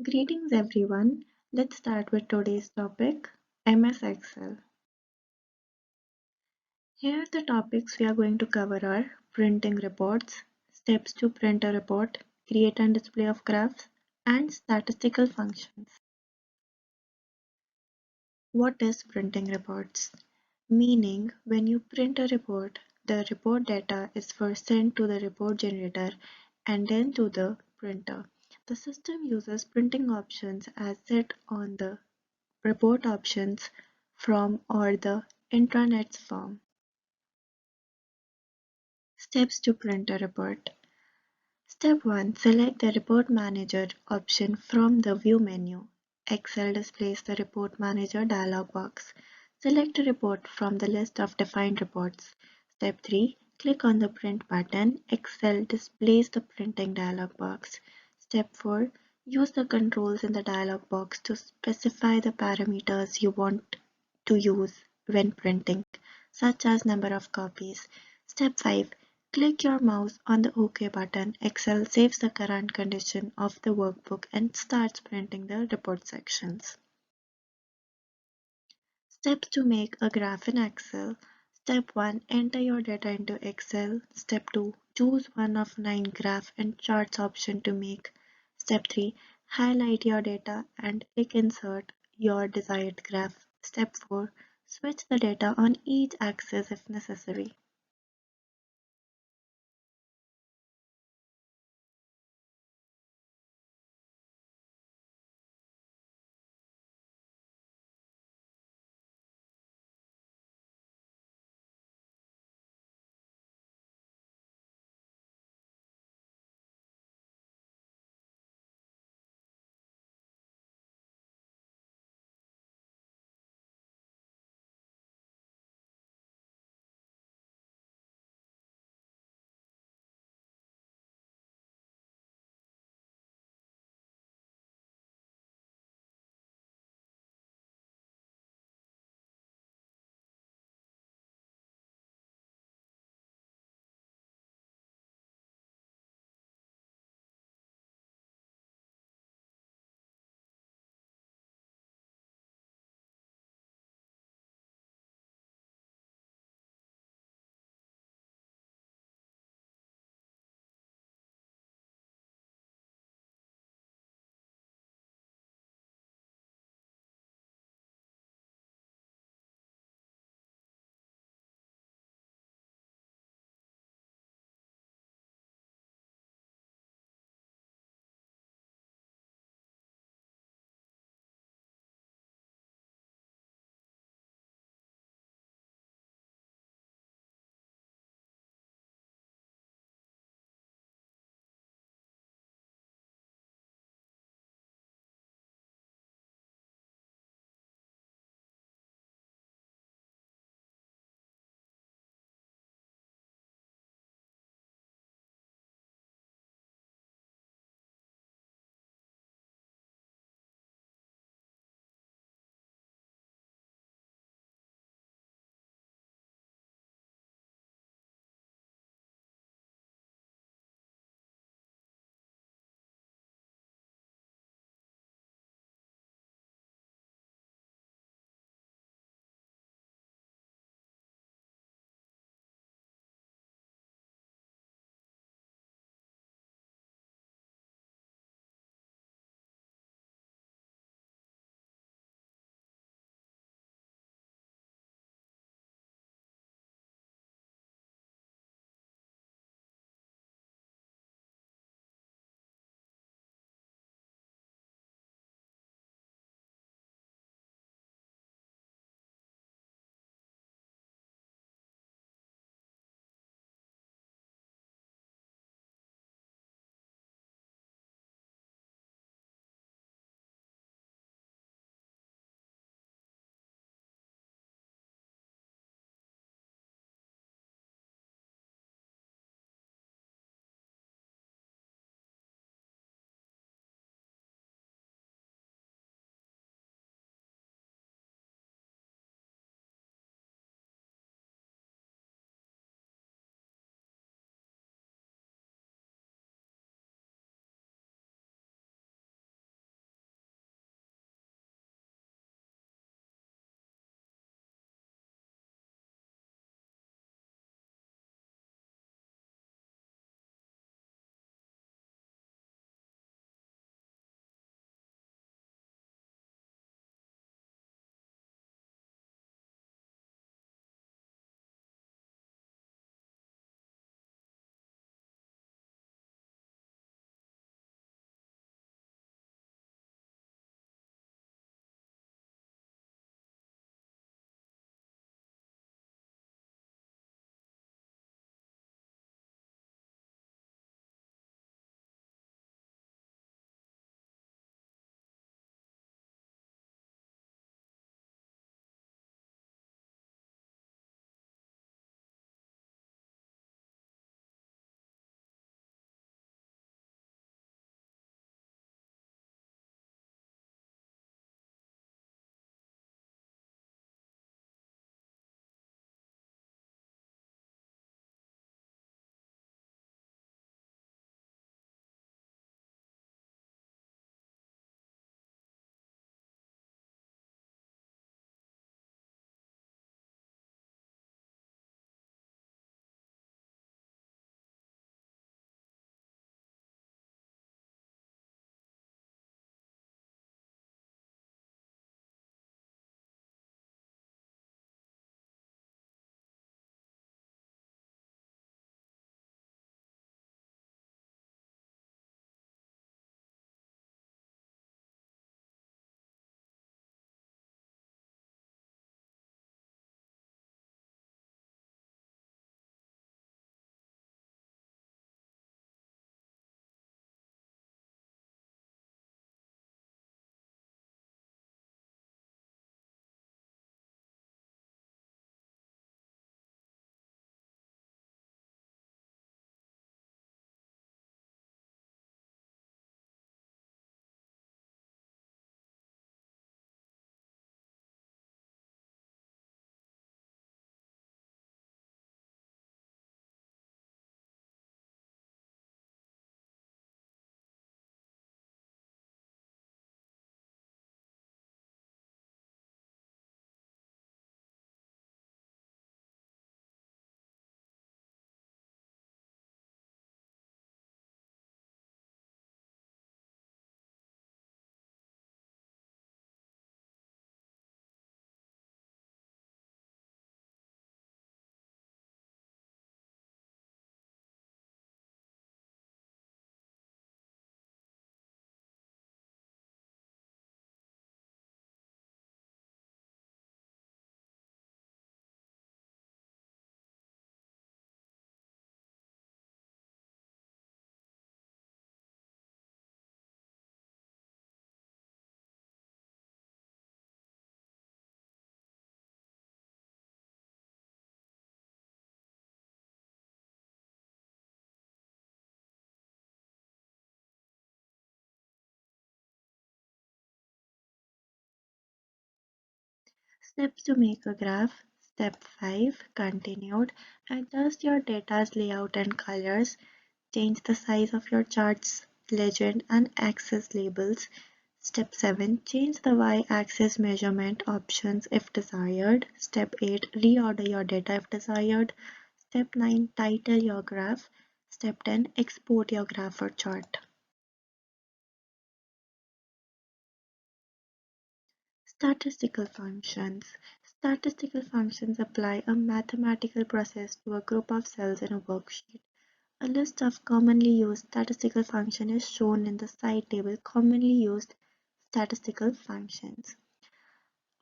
Greetings everyone. Let's start with today's topic, MS Excel. Here the topics we are going to cover are printing reports, steps to print a report, create and display of graphs, and statistical functions. What is printing reports? Meaning when you print a report, the report data is first sent to the report generator and then to the printer. The system uses printing options as set on the report options from or the intranet's form. Steps to print a report. Step 1. Select the Report Manager option from the View menu. Excel displays the Report Manager dialog box. Select a report from the list of defined reports. Step 3. Click on the Print button. Excel displays the printing dialog box. Step 4. Use the controls in the dialog box to specify the parameters you want to use when printing, such as number of copies. Step 5. Click your mouse on the OK button. Excel saves the current condition of the workbook and starts printing the report sections. Steps to make a graph in Excel. Step 1. Enter your data into Excel. Step 2. Choose one of 9 graph and charts option to make. Step 3. Highlight your data and click Insert your desired graph. Step 4. Switch the data on each axis if necessary. Steps to make a graph. Step 5. Continued. Adjust your data's layout and colors. Change the size of your charts, legend, and axis labels. Step 7. Change the y-axis measurement options if desired. Step 8. Reorder your data if desired. Step 9. Title your graph. Step 10. Export your graph or chart. Statistical functions. Statistical functions apply a mathematical process to a group of cells in a worksheet. A list of commonly used statistical functions is shown in the side table. Commonly used statistical functions.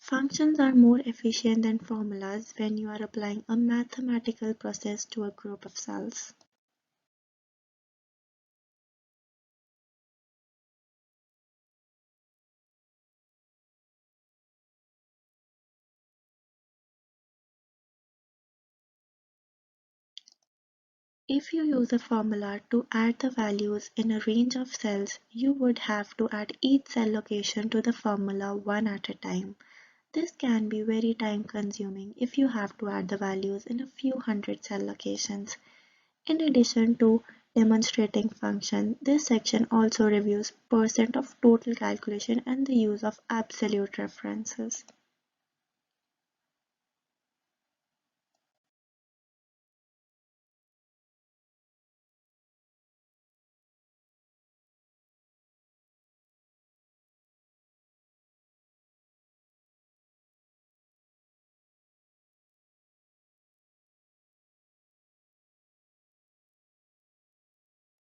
Functions are more efficient than formulas when you are applying a mathematical process to a group of cells. If you use a formula to add the values in a range of cells, you would have to add each cell location to the formula one at a time. This can be very time consuming if you have to add the values in a few hundred cell locations. In addition to demonstrating function, this section also reviews percent of total calculation and the use of absolute references.